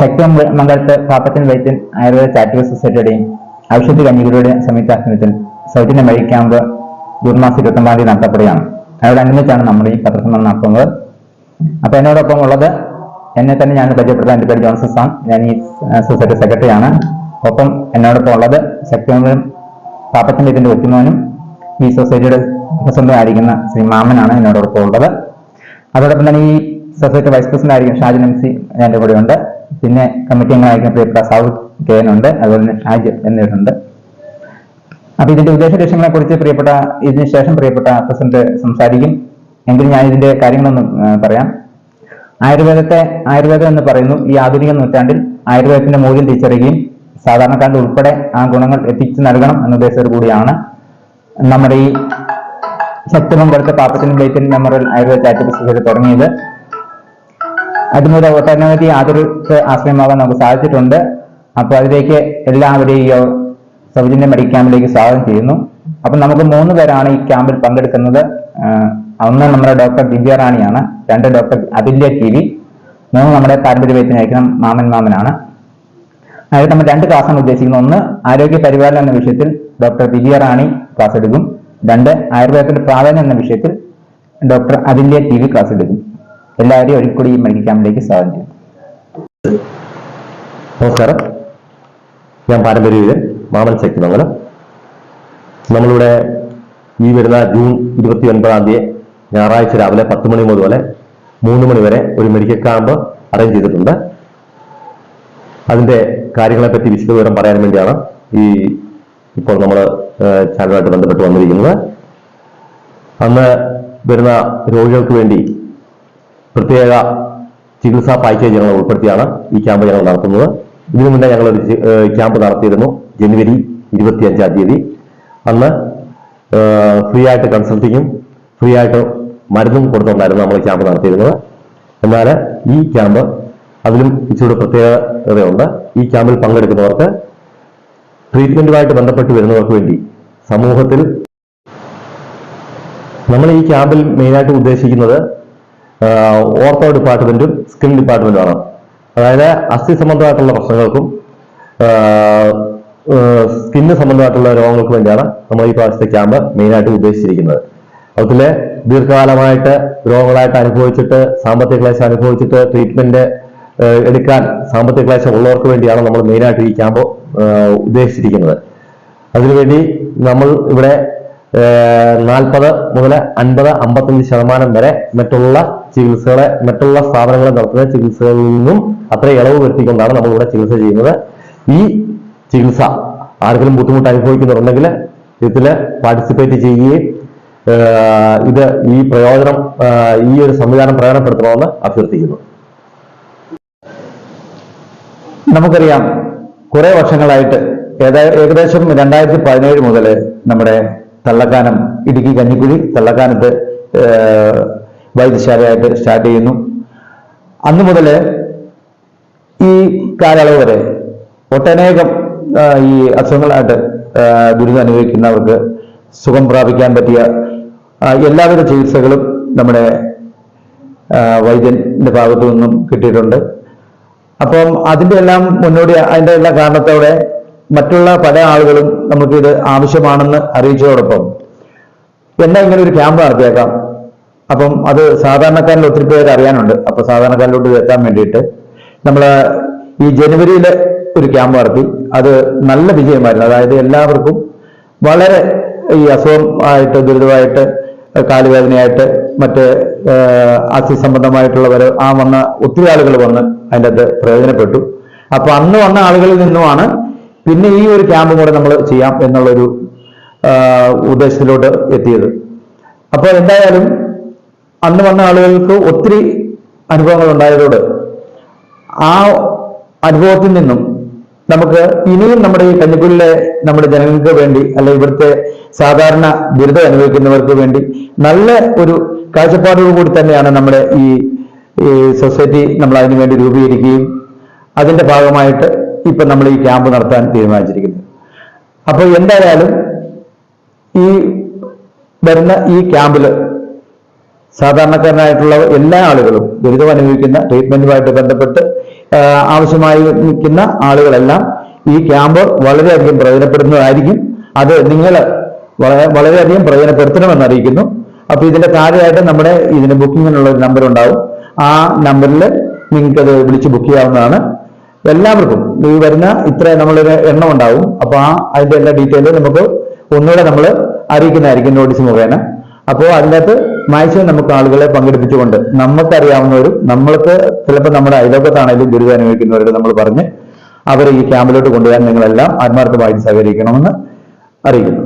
ശക്തിമംഗലത്ത് പാപ്പച്ചൻ വൈദ്യൻ ആയുർവേദ ചാരിറ്റബിൾ സൊസൈറ്റിയുടെയും ഔഷധി കഞ്ഞികളുടെയും സംയുക്താശ്രമത്തിൽ സൗജന്യ medical camp June മാസം 29 തീയതി നടത്തപ്പെടുകയാണ്. അതോടനുബന്ധിച്ചാണ് നമ്മൾ ഈ പത്രസമ്മേളനം നടത്തുന്നത്. അപ്പൊ എന്നോടൊപ്പം ഉള്ളത് എന്നെ തന്നെ ഞാൻ പരിചയപ്പെടുത്താൻ, എൻ്റെ പേര് ജോൺസൺ സാം, ഞാൻ ഈ സൊസൈറ്റി സെക്രട്ടറിയാണ്. ഒപ്പം എന്നോടൊപ്പം ഉള്ളത് ശക്തിമംഗലം പാപ്പച്ചൻ വൈദ്യന്റെ ഒറ്റുമോനും ഈ സൊസൈറ്റിയുടെ പ്രസിഡന്റായിരിക്കുന്ന ശ്രീ മാമനാണ് എന്നോടൊപ്പം ഉള്ളത്. അതോടൊപ്പം തന്നെ ഈ സൊസൈറ്റി വൈസ് പ്രസിഡന്റ് ആയിരിക്കും ഷാജൻ MC എൻ്റെ കൂടെ ഉണ്ട്. പിന്നെ കമ്മിറ്റി അംഗങ്ങളായിരിക്കും പ്രിയപ്പെട്ട സൗത്ത് KN ഉണ്ട്, അതുപോലെ തന്നെ ഷാജ് എന്നിവരുണ്ട്. അപ്പൊ ഇതിന്റെ ഉദ്ദേശ ലക്ഷ്യങ്ങളെ കുറിച്ച് ഇതിന് ശേഷം പ്രിയപ്പെട്ട പ്രസിഡന്റ് സംസാരിക്കും. എങ്കിലും ഞാൻ ഇതിന്റെ കാര്യങ്ങളൊന്നും പറയാം. ആയുർവേദം എന്ന് പറയുന്നു ഈ ആധുനിക നൂറ്റാണ്ടിൽ ആയുർവേദത്തിന്റെ മൂല്യം തിരിച്ചറിയുകയും സാധാരണക്കാരുടെ ഉൾപ്പെടെ ആ ഗുണങ്ങൾ എത്തിച്ചു നൽകണം എന്ന ഉദ്ദേശത്തോടു കൂടിയാണ് നമ്മുടെ ഈ ശക്തിമംഗലത്തെ പാപ്പച്ചൻ വൈദ്യൻ മെമ്മോറിയൽ ആയുർവേദ ചാരിറ്റബിൾ സൊസൈറ്റി തുടങ്ങിയത്. അതിനൊരു ഒട്ടനവധി ആതുരത്തെ ആശ്രയമാകാൻ നമുക്ക് സാധിച്ചിട്ടുണ്ട്. അപ്പൊ അതിലേക്ക് എല്ലാവരെയും സൗജന്യ മെഡിക്കൽ ക്യാമ്പിലേക്ക് സ്വാഗതം ചെയ്യുന്നു. അപ്പൊ നമുക്ക് 3 പേരാണ് ഈ ക്യാമ്പിൽ പങ്കെടുക്കുന്നത്. ഒന്ന് നമ്മുടെ ഡോക്ടർ ദിവ്യ റാണിയാണ്, 2 ഡോക്ടർ അതുല്യ TV, 3 നമ്മുടെ പാരമ്പര്യ വൈദ്യനായിരിക്കണം മാമനാണ്. അതായത് നമ്മൾ 2 ക്ലാസ്സാണ് ഉദ്ദേശിക്കുന്നത്. ഒന്ന് ആരോഗ്യ പരിപാലനം എന്ന വിഷയത്തിൽ ഡോക്ടർ ദിവ്യ റാണി ക്ലാസ് എടുക്കും. 2 ആയുർവേദത്തിന്റെ പ്രാധാന്യം എന്ന വിഷയത്തിൽ ഡോക്ടർ അതുല്യ TV ക്ലാസ് എടുക്കും. എല്ലാവരെയും ഒരിക്കൽ കൂടി ഈ മെഡിക്കൽ ക്യാമ്പിലേക്ക് സ്വാഗതം ചെയ്യും. നമസ്കാരം, ഞാൻ പാരമ്പര്യ മാമൻ ശക്തിമംഗലം. നമ്മളിവിടെ ഈ വരുന്ന ജൂൺ 29 തീയതി ഞായറാഴ്ച രാവിലെ 10 മണി മുതൽ 3 മണി വരെ ഒരു മെഡിക്കൽ ക്യാമ്പ് അറേഞ്ച് ചെയ്തിട്ടുണ്ട്. അതിന്റെ കാര്യങ്ങളെപ്പറ്റി വിശദവിവരം പറയാൻ വേണ്ടിയാണ് ഇപ്പോൾ നമ്മൾ ചാനലുമായിട്ട് ബന്ധപ്പെട്ട് വന്നിരിക്കുന്നത്. അന്ന് വരുന്ന രോഗികൾക്ക് വേണ്ടി പ്രത്യേക ചികിത്സാ പാക്കേജ് ഞങ്ങൾ ഉൾപ്പെടുത്തിയാണ് ഈ ക്യാമ്പ് ഞങ്ങൾ നടത്തുന്നത്. ഇതിനു മുന്നേ ഞങ്ങളൊരു ക്യാമ്പ് നടത്തിയിരുന്നു ജനുവരി 25 തീയതി. അന്ന് ഫ്രീ ആയിട്ട് കൺസൾട്ടിങ്ങും ഫ്രീ ആയിട്ട് മരുന്നും കൊടുത്തുകൊണ്ടായിരുന്നു നമ്മൾ ക്യാമ്പ് നടത്തിയിരുന്നത്. എന്നാൽ ഈ ക്യാമ്പ് അതിലും ഇച്ചിരി പ്രത്യേകതയുണ്ട്. ഈ ക്യാമ്പിൽ പങ്കെടുക്കുന്നവർക്ക് ട്രീറ്റ്മെന്റുമായിട്ട് ബന്ധപ്പെട്ട് വരുന്നവർക്ക് വേണ്ടി സമൂഹത്തിൽ നമ്മൾ ഈ ക്യാമ്പിൽ മെയിനായിട്ട് ഉദ്ദേശിക്കുന്നത് ഓർത്തോ ഡിപ്പാർട്ട്മെന്റും സ്കിൻ ഡിപ്പാർട്ട്മെന്റുമാണ്. അതായത് അസ്ഥി സംബന്ധമായിട്ടുള്ള പ്രശ്നങ്ങൾക്കും സ്കിന്ന് സംബന്ധമായിട്ടുള്ള രോഗങ്ങൾക്ക് വേണ്ടിയാണ് നമ്മൾ ഈ പ്രാവശ്യത്തെ ക്യാമ്പ് മെയിനായിട്ട് ഉദ്ദേശിച്ചിരിക്കുന്നത്. അതിലെ ദീർഘകാലമായിട്ട് രോഗങ്ങളായിട്ട് അനുഭവിച്ചിട്ട് സാമ്പത്തിക ക്ലേശം അനുഭവിച്ചിട്ട് ട്രീറ്റ്മെന്റ് എടുക്കാൻ സാമ്പത്തിക ക്ലേശം ഉള്ളവർക്ക് വേണ്ടിയാണ് നമ്മൾ മെയിനായിട്ട് ഈ ക്യാമ്പ് ഉദ്ദേശിച്ചിരിക്കുന്നത്. അതിനുവേണ്ടി നമ്മൾ ഇവിടെ 40 മുതൽ 50-55% വരെ മറ്റുള്ള സ്ഥാപനങ്ങളിൽ നടത്തുന്ന ചികിത്സകളിൽ നിന്നും അത്ര ഇളവ് വരുത്തിക്കൊണ്ടാണ് നമ്മളിവിടെ ചികിത്സ ചെയ്യുന്നത്. ഈ ചികിത്സ ആർക്കെങ്കിലും ബുദ്ധിമുട്ട് അനുഭവിക്കുന്നുണ്ടെങ്കിൽ ഇതിൽ പാർട്ടിസിപ്പേറ്റ് ചെയ്യുകയും ഈ ഒരു സംവിധാനം പ്രയോജനപ്പെടുത്തണമെന്ന് അഭ്യർത്ഥിക്കുന്നു. നമുക്കറിയാം, കുറെ വർഷങ്ങളായിട്ട് ഏകദേശം 2017 മുതൽ നമ്മുടെ തള്ളക്കാനം ഇടുക്കി കഞ്ഞിക്കുഴി തള്ളക്കാനത്ത് വൈദ്യശാലയായിട്ട് സ്റ്റാർട്ട് ചെയ്യുന്നു. അന്നു മുതൽ ഈ കാലയളവ് വരെ ഒട്ടനേകം ഈ അസുഖങ്ങളായിട്ട് ദുരിതം അനുഭവിക്കുന്നവർക്ക് സുഖം പ്രാപിക്കാൻ പറ്റിയ എല്ലാവിധ ചികിത്സകളും നമ്മുടെ വൈദ്യന്റെ ഭാഗത്തു നിന്നും കിട്ടിയിട്ടുണ്ട്. അപ്പം അതിന്റെ എല്ലാം അതിന്റെ എല്ലാ കാരണത്തോടെ മറ്റുള്ള പല ആളുകളും നമുക്ക് ഇത് ആവശ്യമാണെന്ന് അറിയിച്ചതോടൊപ്പം എന്താ ഇങ്ങനെ ഒരു ക്യാമ്പ് നടത്തിയേക്കാം. അപ്പം അത് സാധാരണക്കാരിൽ ഒത്തിരി പേര് അറിയാനുണ്ട്. അപ്പൊ സാധാരണക്കാരിലോട്ട് എത്താൻ വേണ്ടിയിട്ട് നമ്മൾ ഈ ജനുവരിയിൽ ഒരു ക്യാമ്പ് നടത്തി. അത് നല്ല വിജയമായിരുന്നു. അതായത് എല്ലാവർക്കും വളരെ ഈ അസുഖം ആയിട്ട് ദുരിതമായിട്ട് കാലുവേദനയായിട്ട് മറ്റ് അസ്ഥി സംബന്ധമായിട്ടുള്ളവർ വന്ന ഒത്തിരി ആളുകൾ വന്ന് അതിൻ്റെ അത് പ്രയോജനപ്പെട്ടു. അപ്പൊ അന്ന് വന്ന ആളുകളിൽ നിന്നുമാണ് പിന്നെ ഈ ഒരു ക്യാമ്പും കൂടെ നമ്മൾ ചെയ്യാം എന്നുള്ളൊരു ഉദ്ദേശത്തിലോട്ട് എത്തിയത്. അപ്പോൾ എന്തായാലും അന്ന് വന്ന ആളുകൾക്ക് ഒത്തിരി അനുഭവങ്ങൾ ഉണ്ടായതോട് ആ അനുഭവത്തിൽ നിന്നും നമുക്ക് ഇനിയും നമ്മുടെ ഈ കഞ്ഞിക്കുഴിയിലെ നമ്മുടെ ജനങ്ങൾക്ക് വേണ്ടി അല്ലെങ്കിൽ ഇവിടുത്തെ സാധാരണ ദുരിതം അനുഭവിക്കുന്നവർക്ക് വേണ്ടി നല്ല ഒരു കാഴ്ചപ്പാടോടുകൂടി തന്നെയാണ് നമ്മുടെ ഈ സൊസൈറ്റി നമ്മൾ അതിനു വേണ്ടി രൂപീകരിക്കുകയും അതിന്റെ ഭാഗമായിട്ട് ഇപ്പൊ നമ്മൾ ഈ ക്യാമ്പ് നടത്താൻ തീരുമാനിച്ചിരിക്കുന്നത്. അപ്പോൾ എന്തായാലും ഈ വരുന്ന ഈ ക്യാമ്പിൽ സാധാരണക്കാരനായിട്ടുള്ള എല്ലാ ആളുകളും ദുരിതം അനുഭവിക്കുന്ന ട്രീറ്റ്മെന്റുമായിട്ട് ബന്ധപ്പെട്ട് ആവശ്യമായി നിൽക്കുന്ന ആളുകളെല്ലാം ഈ ക്യാമ്പ് വളരെയധികം പ്രയോജനപ്പെടുന്നതായിരിക്കും. അത് നിങ്ങൾ വളരെയധികം പ്രയോജനപ്പെടുത്തണമെന്ന് അറിയിക്കുന്നു. അപ്പൊ ഇതിന്റെ കാര്യമായിട്ട് നമ്മുടെ ഇതിന് ബുക്കിങ്ങിനുള്ള ഒരു നമ്പർ ഉണ്ടാവും. ആ നമ്പറിൽ നിങ്ങൾക്കത് വിളിച്ച് ബുക്ക് ചെയ്യാവുന്നതാണ്. എല്ലാവർക്കും ഈ വരുന്ന ഇത്ര നമ്മളൊരു എണ്ണം ഉണ്ടാവും. അപ്പൊ അതിന്റെ എല്ലാ ഡീറ്റെയിലും നമുക്ക് ഒന്നുകൂടെ നമ്മൾ അറിയിക്കുന്നതായിരിക്കും നോട്ടീസ് മുഖേന. അപ്പോൾ അതിനകത്ത് മാക്സിമം നമുക്ക് ആളുകളെ പങ്കെടുപ്പിച്ചുകൊണ്ട് നമുക്കറിയാവുന്നവരും നമ്മൾക്ക് ചിലപ്പോൾ നമ്മുടെ അയലോക്കത്താണെങ്കിലും ദുരിതം അനുഭവിക്കുന്നവരോട് നമ്മൾ പറഞ്ഞ് അവരെ ഈ ക്യാമ്പിലോട്ട് കൊണ്ടുപോകാൻ നിങ്ങളെല്ലാം ആത്മാർത്ഥമായിട്ട് സഹകരിക്കണമെന്ന് അറിയിക്കുന്നു.